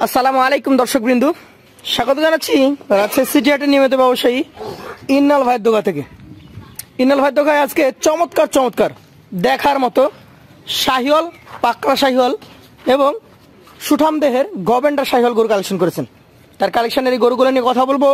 আসসালামু আলাইকুম দর্শকবৃন্দ, স্বাগত জানাচ্ছি রাজশাহী সিটি হাটের নিয়মিত ব্যবসায়ী ইন্নাল ভাইয়ের দোকান থেকে। ইন্নাল ভাইয়ের দোকানে আজকে চমৎকার চমৎকার দেখার মতো শাহিওয়াল, পাকড়া শাহিওয়াল এবং সুঠাম দেহের গভেন্ডার শাহিওয়াল গরু কালেকশন করেছেন। তার কালেকশনের এই গরুগুলো নিয়ে কথা বলবো,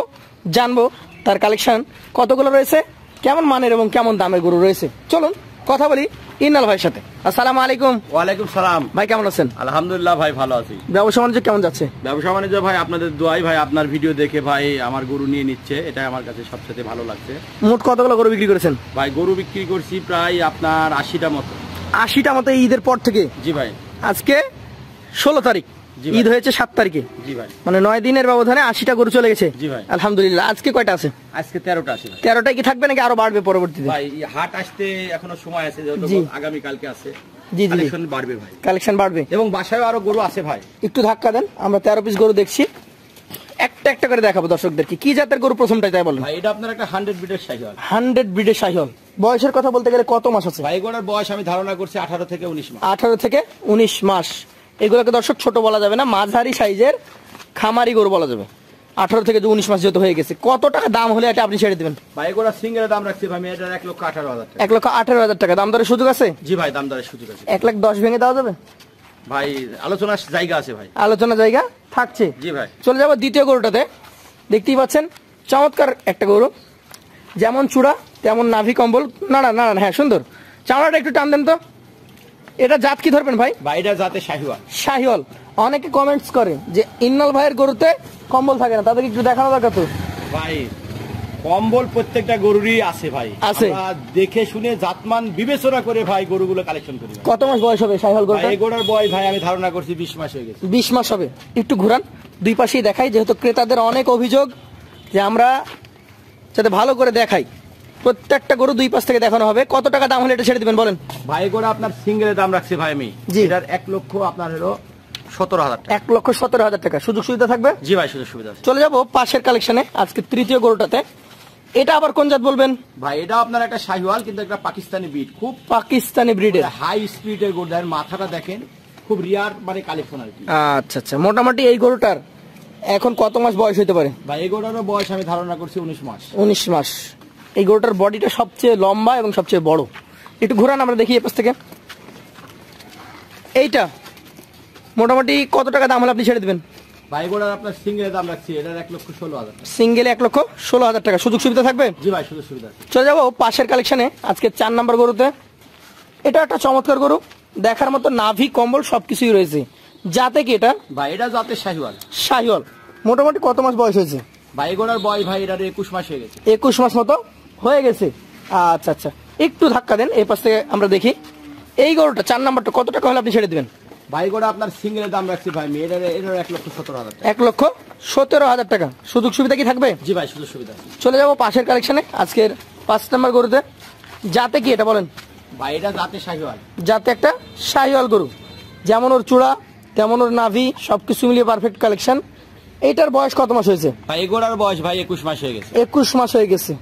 জানবো তার কালেকশন কতগুলো রয়েছে, কেমন মানের এবং কেমন দামের গরু রয়েছে। চলুন কথা বলি ইন্নাল ভাইয়ের সাথে। আসসালামু আলাইকুম। ওয়ালাইকুম সালাম। ভাই কেমন আছেন? আলহামদুলিল্লাহ ভাই, ভালো আছি। ব্যবসা বাণিজ্য কেমন যাচ্ছে? ব্যবসা বাণিজ্য ভাই আপনাদের দোয়াই, ভাই আপনার ভিডিও দেখে ভাই আমার গরু নিয়ে নিচ্ছে, এটা আমার কাছে সবচেয়ে ভালো লাগছে। মোট কতগুলো গরু বিক্রি করেছেন? ভাই গরু বিক্রি করছি প্রায় আপনার 80টা মতো। 80টা মতো ঈদের পর থেকে? জি ভাই। আজকে 16 তারিখ, ঈদ হয়েছে 7 তারিখে। জি ভাই। মানে 9 দিনের ব্যবধানে 80টা গরু চলে গেছে। জি ভাই। আলহামদুলিল্লাহ। আজকে কয়টা আছে? আজকে 13টা আছে ভাই। 13টাই কি থাকবে নাকি আরো বাড়বে পরবর্তীতে? ভাই হাট আসতে এখনো সময় আছে, যেহেতু আগামী কালকে আছে। জি জি, কালেকশন বাড়বে ভাই, কালেকশন বাড়বে এবং বাসায় আরো গরু আছে ভাই। একটু ধাক্কা দেন, আমরা 13 পিস গরু দেখছি, একটা একটা করে দেখাবো দর্শকদেরকে। কি জাতের গরু প্রথমটাই তাই বলেন? ভাই এটা আপনার একটা 100 ব্রিডের শাহিওয়াল। 100 ব্রিডের শাহিওয়াল। বয়সের কথা বলতে গেলে কত মাস আছে? ভাই এগুলোর বয়স আমি ধারণা করছি 18 থেকে 19 মাস। 18 থেকে 19 মাস। এগুলোকে দর্শক ছোট বলা যাবে না, মাঝারি সাইজের খামারি গরু বলা যাবে। 18 থেকে 19 মাস যেহেতু হয়ে গেছে, কত টাকা দাম হলে এটা আপনি ছেড়ে দিবেন? ভাই এগুলো সিঙ্গেলের দাম রাখছি ভাই, এটার 1,18,000 টাকা। 1,18,000 টাকা। দাম দরের সুযোগ আছে? জি ভাই, দাম দরের সুযোগ আছে। 1,10,000 ভেঙে দেওয়া যাবে? ভাই আলোচনার জায়গা আছে ভাই, আলোচনা জায়গা থাকছে। জি ভাই। চলে যাবো দ্বিতীয় গরুটাতে। দেখতেই পাচ্ছেন চমৎকার একটা গরু, যেমন চূড়া তেমন নাভি কম্বল, নাড়া নাড়া, হ্যাঁ সুন্দর। চামড়াটা একটু টান দেন তো। এটা জাত কি ধরবেন ভাই? ভাই এটা জাতে শাহিওয়াল। শাহিওয়াল। অনেকে কমেন্টস করে যে ইন্নাল ভাইয়ের গরুতে কম্বল থাকে না, তাদেরকে একটু দেখানো দরকার তো। ভাই কম্বল প্রত্যেকটা গরুরই আছে ভাই, আছে। আমরা দেখে শুনে জাতমান বিবেচনা করে ভাই গরুগুলো কালেকশন করি। কত মাস বয়স হবে শাহিওয়াল গরুটা? এই গরুর বয়স ভাই আমি ধারণা করছি 20 মাস হয়ে গেছে। 20 মাস হবে। একটু ঘুরান, দুই পাশেই দেখাই, যেহেতু ক্রেতাদের অনেক অভিযোগ যে আমরা যাতে ভালো করে দেখাই। প্রত্যেকটা গরু দুই পাশ থেকে দেখানো হবে। কত টাকা দাম হলে এটা ছেড়ে দিবেন বলেন? ভাই গরু আপনার সিঙ্গেলের দাম রাখছি ভাই আমি, এটার 1 লক্ষ আপনার হলো 17,000 টাকা। 1,17,000 টাকা। সুযোগ সুবিধা থাকবে? জি ভাই, সুযোগ সুবিধা আছে। চলে যাবো পাশের কালেকশনে, আজকে তৃতীয় গরুটাতে। এটা আবার কোন জাত বলবেন? ভাই এটা আপনার একটা শাহিওয়াল, কিন্তু একটা পাকিস্তানি ব্রিড, খুব পাকিস্তানি ব্রিডের হাই স্পিডের গরু। এর মাথাটা দেখেন, খুব রিয়ার মানে কালেকশন আর কি। আচ্ছা আচ্ছা। মোটামুটি এই গরুটার এখন কত মাস বয়স হতে পারে? ভাই এই গরুটার বয়স আমি ধারণা করছি 19 মাস। 19 মাস। এই গরুটার বডিটা সবচেয়ে লম্বা এবং সবচেয়ে বড়। একটু ঘোরান, আমরা দেখি এপাশ থেকে। এইটা মোটামুটি কত টাকা দাম হলে আপনি ছেড়ে দিবেন? ভাই গরুটার আপনার সিঙ্গেলের দাম রাখছি, এটার 1,16,000 টাকা। সিঙ্গেলে 1,16,000 টাকা। সুযোগ সুবিধা থাকবে? জি ভাই, সুযোগ সুবিধা আছে। চলে যাবো পাশের কালেকশনে, আজকে 4 নাম্বার গরুতে। এটা একটা চমৎকার গরু, দেখার মতো নাভি কম্বল সবকিছুই রয়েছে। যাতে কি এটা? ভাই এটা জাতে শাহিওয়াল। শাহিওয়াল। মোটামুটি কত মাস বয়স হয়েছে? ভাই গরুর বয়স ভাই এটার 21 মাস হয়ে গেছে। 21 মাস মতো হয়ে গেছে। আচ্ছা আচ্ছা, একটু ধাক্কা দেন, এই পাশ থেকে আমরা দেখি। এই গরুটা 4 নাম্বারটা কত টাকা হলে আপনি ছেড়ে দিবেন? ভাই গরু আপনার সিঙ্গেলের দাম রাখছি ভাই, এটার 1,17,000 টাকা। 1,17,000 টাকা। সুযোগ সুবিধা কি থাকবে? জি ভাই, সুযোগ সুবিধা আছে। চলে যাবো পাশের কালেকশনে, আজকের 5 নাম্বার গরুতে। যাতে কি এটা বলেন? ভাই এটা জাতে শাহিওয়াল। যাতে একটা শাহিওয়াল গরু, যেমন ওর চূড়া তেমন ওর নাভি, সবকিছু মিলিয়ে পারফেক্ট কালেকশন। এইটার বয়স কত মাস হয়েছে? ভাই এই গরুর বয়স ভাই 21 মাস হয়ে গেছে। 21 মাস হয়ে গেছে।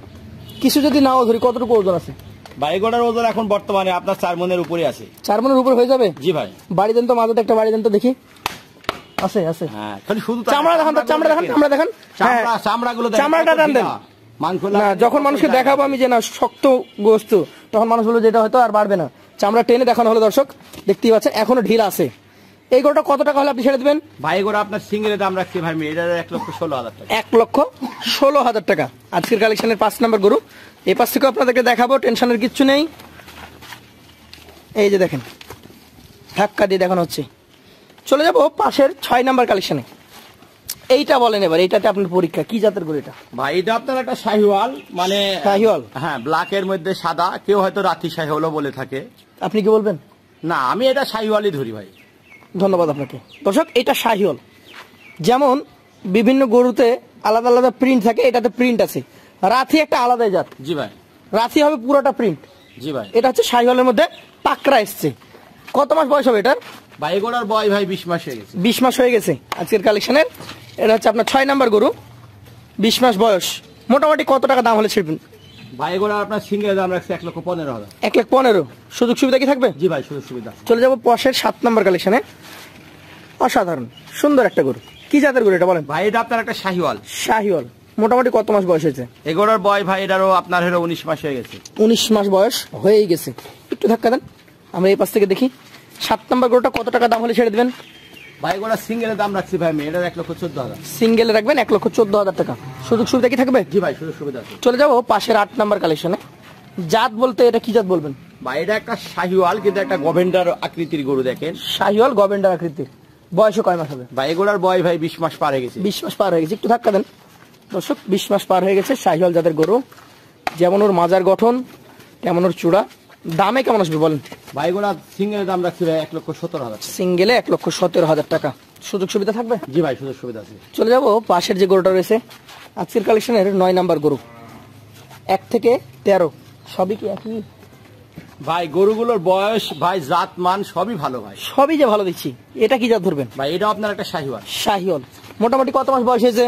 কিছু যদি নাও ধরি, কতটুকু ওজন আছে? ভাই এই গরুর ওজন এখন বর্তমানে আপনার 4 মনের উপরে আছে। 4 মনের উপর হয়ে যাবে? জি ভাই। বাড়ি দেন তো, মাঝে একটা বাড়ি দেন তো দেখি। আছে আছে। হ্যাঁ, খালি শুধু চামড়া দেখান তো, চামড়া দেখান, চামড়া দেখান। চামড়াগুলো চামড়াটা টান দেন। মাংস না, যখন মানুষকে দেখাবো আমি যে না শক্ত গোস্ত, তখন মানুষ বলবে যেটা হয়তো আর বাড়বে না। চামড়া টেনে দেখানো হলো দর্শক, দেখতেই পাচ্ছেন এখনো ঢিল আছে। এই গরুটা কত টাকা হলে আপনি ছেড়ে দিবেন? ভাই গরু আপনার সিঙ্গেলের দাম রাখছি ভাই এটার 1,16,000 টাকা। 1,16,000 টাকা। আজকের কালেকশনের 5 নাম্বার গরু। এই পাশ থেকে আপনাদেরকে দেখাবো, টেনশনের কিচ্ছু নেই। এই যে দেখেন, ধাক্কা দিয়ে দেখানো হচ্ছে। চলে যাবো পাশের 6 নাম্বার কালেকশনে। এইটা বলেন এবার, এইটাতে আপনার পরীক্ষা কি জাতের গরু এটা? ভাই এটা আপনার একটা শাহিওয়াল, মানে শাহিওয়াল। হ্যাঁ, ব্ল্যাকের মধ্যে সাদা, কেউ হয়তো রাতি শাহিওয়ালও বলে থাকে। আপনি কি বলবেন? না, আমি এটা শাহিওয়ালই ধরি ভাই। ধন্যবাদ আপনাকে। দর্শক, এটা শাহিওয়াল। যেমন বিভিন্ন গরুতে আলাদা আলাদা প্রিন্ট থাকে, এটাতে প্রিন্ট আছে। রাথি একটা আলাদা জাত। জি ভাই। রাথি হবে পুরোটা প্রিন্ট। জি ভাই। এটা হচ্ছে শাহিওয়ালের মধ্যে পাকড়া এসছে। কত মাস বয়স হবে এটার? ভাই গরুর বয়স ভাই 20 মাস হয়ে গেছে। 20 মাস হয়ে গেছে আজকের কালেকশনের। এটা হচ্ছে আপনার 6 নাম্বার গরু, 20 মাস বয়স। মোটামুটি কত টাকা দাম হলে ছিড়বেন? ভাই গরু আপনার সিঙ্গেলের দাম রাখছে 1,15,000। 1,15,000। সুযোগ সুবিধা কি থাকবে? জি ভাই, সুযোগ সুবিধা। চলে যাবো পাশের 7 নাম্বার কালেকশনে। অসাধারণ সুন্দর একটা গরু। কি জাতের গরু এটা বলেন? ভাই এটা আপনার একটা শাহিওয়াল। শাহিওয়াল। মোটামুটি কত মাস বয়স হয়েছে? এগুলোর বয় ভাই এটারও আপনার হলো 19 মাস হয়ে গেছে। 19 মাস বয়স হয়েই গেছে। একটু ধাক্কা দেন, আমরা এই পাশ থেকে দেখি। 7 নম্বর গরুটা কত টাকা দাম হলে ছেড়ে দিবেন? ভাই এগুলো সিঙ্গেলের দাম রাখছি ভাই আমি, এটার 1,14,000। সিঙ্গেলে রাখবেন 1,14,000 টাকা। সুযোগ সুবিধা কি থাকবে? জি ভাই, সুযোগ সুবিধা আছে। চলে যাবো পাশের 8 নম্বর কালেকশনে। জাত বলতে এটা কি জাত বলবেন? ভাই এটা একটা শাহিওয়াল, কিন্তু একটা গভেন্ডার আকৃতির গরু। দেখেন শাহিওয়াল গভেন্ডার আকৃতির। বয়সে কয় মাস হবে? ভাই এগুলোর বয় ভাই 20 মাস পার হয়ে গেছে। 20 মাস পার হয়ে গেছে। একটু ধাক্কা দেন দর্শক। 20 মাস পার হয়ে গেছে। শাহিওয়াল জাতের গরু। যেমন ওর মাজার গঠন তেমন ওর চূড়া। দামে কেমন আসবে বলেন? ভাই এগুলো সিঙ্গেলের দাম রাখছি ভাই 1,17,000। সিঙ্গেলে 1,17,000 টাকা। সুযোগ সুবিধা থাকবে? জি ভাই, সুযোগ সুবিধা আছে। চলে যাবো পাশের যে গরুটা রয়েছে আজকের কালেকশনের 9 নাম্বার গরু। 1 থেকে 13 সবই কি একই? ভাই গরুগুলোর বয়স ভাই জাত মান সবই ভালো ভাই। সবই যে ভালো দিচ্ছি। এটা কি জাত ধরবেন? ভাই এটা আপনার একটা শাহিওয়াল। শাহিওয়াল। মোটামুটি কত মাস বয়স হয়েছে?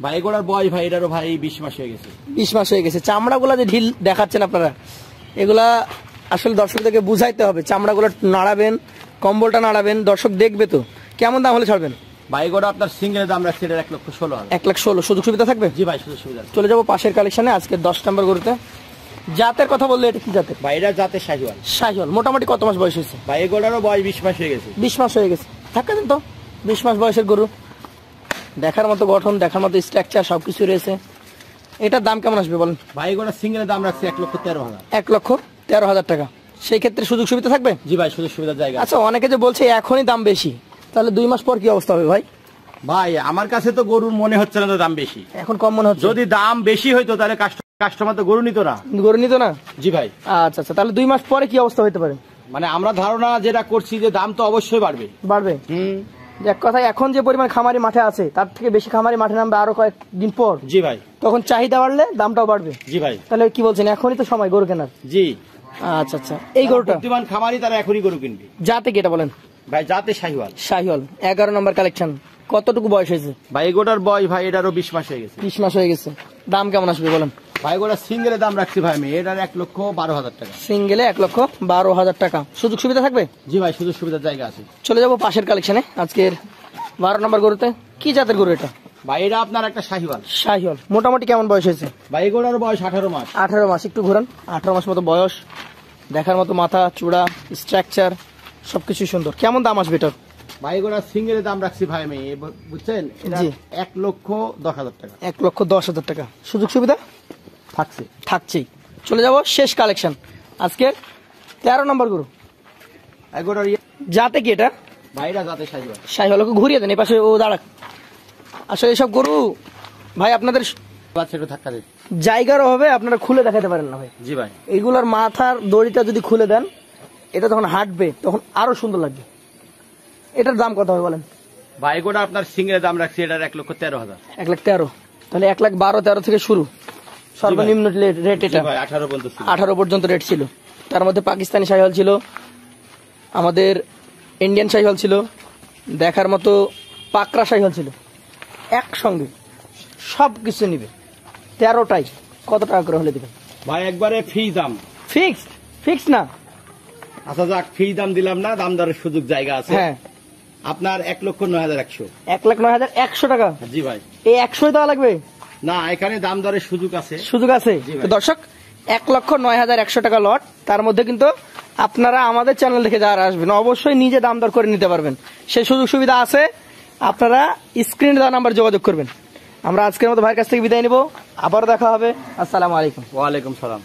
ভাই এগুলোর বয়স ভাই এটারও ভাই 20 মাস হয়ে গেছে। 20 মাস হয়ে গেছে। চামড়াগুলা যে ঢিল দেখাচ্ছেন আপনারা, এগুলা আসলে দর্শকদেরকে বুঝাইতে হবে। চামড়াগুলো নাড়াবেন, কম্বলটা নাড়াবেন, দর্শক দেখবে তো। কেমন দাম হলে ছাড়বেন? ভাই এগুলো আপনার সিঙ্গেলের দাম রাখছি এটার 1,16,000। 1,16,000। সুযোগ সুবিধা থাকবে? জি ভাই, সুযোগ সুবিধা আছে। চলে যাবো পাশের কালেকশনে আজকে 10 নম্বর গরুতে। জাতের কথা বললে এটা কি জাতের? ভাই এটা জাতের শাহিওয়াল। শাহিওয়াল। মোটামুটি কত মাস বয়স হয়েছে? ভাই এগুলোরও বয়স 20 মাস হয়ে গেছে। 20 মাস হয়ে গেছে। ধাক্কা দেন তো। 20 মাস বয়সের গরু, দেখার মতো গঠন, দেখার মতো স্ট্রাকচার সবকিছু রয়েছে। এটার দাম কেমন আসবে বলেন? ভাই এগুলো সিঙ্গেলের দাম রাখছি 1,13,000। 1,13,000 টাকা। সেই ক্ষেত্রে সুযোগ সুবিধা থাকবে? জি ভাই, সুযোগ সুবিধার জায়গা। আচ্ছা, অনেকে যে বলছে এখনই দাম বেশি, তাহলে 2 মাস পর কি অবস্থা হবে ভাই? ভাই আমার কাছে তো গরুর মনে হচ্ছে না তো দাম বেশি। এখন কম মনে হচ্ছে। যদি দাম বেশি হইতো তাহলে কাস্টমার তো গরু নিত না। গরু নিত না? জি ভাই। আচ্ছা আচ্ছা, তাহলে 2 মাস পরে কি অবস্থা হতে পারে? মানে আমরা ধারণা যেটা করছি যে দাম তো অবশ্যই বাড়বে। বাড়বে। এক কথায় এখন যে পরিমাণ খামারি মাঠে আছে তার থেকে বেশি খামারি মাঠে নামবে আরো কয়েকদিন পর। জি ভাই। তখন চাহিদা বাড়লে দামটাও বাড়বে। জি ভাই। তাহলে কি বলছেন, এখনই তো সময় গরু কেনার? জি। আচ্ছা আচ্ছা, এই গরুটা বুদ্ধিমান খামারি তারা এখনই গরু কিনবে। জাতে কি এটা বলেন? ভাই জাতে শাহিওয়াল। শাহিওয়াল। 11 নম্বর কালেকশন। কতটুকু বয়স হয়েছে? ভাই এগোটার বয়স ভাই এটারও 20 মাস হয়ে গেছে। 20 মাস হয়ে গেছে। দাম কেমন আসবে বলেন? ভাই গোটা সিঙ্গেলের দাম রাখছি ভাই আমি এটার 1,12,000 টাকা। সিঙ্গেলে 1,12,000 টাকা। সুযোগ সুবিধা থাকবে? জি ভাই, সুযোগ সুবিধার জায়গা আছে। চলে যাবো পাশের কালেকশনে আজকের 12 নম্বর গরুতে। কি জাতের গরু এটা? ভাই এটা আপনার একটা শাহিওয়াল। শাহিওয়াল। মোটামুটি কেমন বয়স হয়েছে? ভাই এগোটার বয়স 18 মাস। 18 মাস। একটু ঘোরান। 18 মাস মতো বয়স, দেখার মতো মাথা, চূড়া, স্ট্রাকচার সবকিছু সুন্দর। কেমন দাম আসবে এটার? ভাই গোটা সিঙ্গেলের দাম রাখছি ভাই আমি, বুঝছেন, জি, 1,10,000 টাকা। 1,10,000 টাকা। সুযোগ সুবিধা থাকছে? থাকছেই। চলে যাব শেষ কালেকশন আজকের 13 নম্বর গরু। এগোটার জাতে কি এটা? ভাইরা জাতে শাহিওয়াল। শাহিওয়ালকে ঘুরিয়ে দেন, এই পাশে ও দাঁড়াক। আসলে এসব গরু ভাই আপনাদের বাচ্চা একটু ধাক্কা দিন। জায়গার অভাবে আপনারা খুলে দেখাতে পারেন না ভাই। জি ভাই। এইগুলার মাথার দড়িটা যদি খুলে দেন, এটা যখন হাঁটবে তখন আরো সুন্দর লাগবে। এটার দাম কত হবে বলেন? ভাই গোটা আপনার সিঙ্গেলের দাম রাখছি এটার 1,13,000। 1,13,000। তাহলে 1,12,13 থেকে শুরু সর্বনিম্ন রেট এটা। ভাই 18 পর্যন্ত ছিল। 18 পর্যন্ত রেট ছিল। তার মধ্যে পাকিস্তানি শাহিওয়াল ছিল, আমাদের ইন্ডিয়ান শাহিওয়াল ছিল, দেখার মতো পাকড়া শাহিওয়াল ছিল। একসঙ্গে সব কিছু নিবে 13টাই। কত টাকা করে হলে দিবেন ভাই? একবারে ফি দাম। ফিক্সড? ফিক্স না। আচ্ছা যাক, ফি দাম দিলাম না, দাম দরের সুযোগ জায়গা আছে। হ্যাঁ, আপনার 1,09,100। 1,09,100 টাকা। জি ভাই। এই 100 দেওয়া লাগবে না, এখানে দাম দরের সুযোগ আছে। সুযোগ আছে। জি ভাই। তো দর্শক, 1,09,100 টাকা লট। তার মধ্যে কিন্তু আপনারা আমাদের চ্যানেল দেখে যারা আসবেন অবশ্যই নিজে দাম দর করে নিতে পারবেন। সেই সুযোগ সুবিধা আছে। আপনারা স্ক্রিনে দেওয়া নাম্বার যোগাযোগ করবেন। আমরা আজকের মতো ভাইয়ের কাছ থেকে বিদায় নিব। আবার দেখা হবে। আসসালামু আলাইকুম। ওয়ালাইকুম সালাম।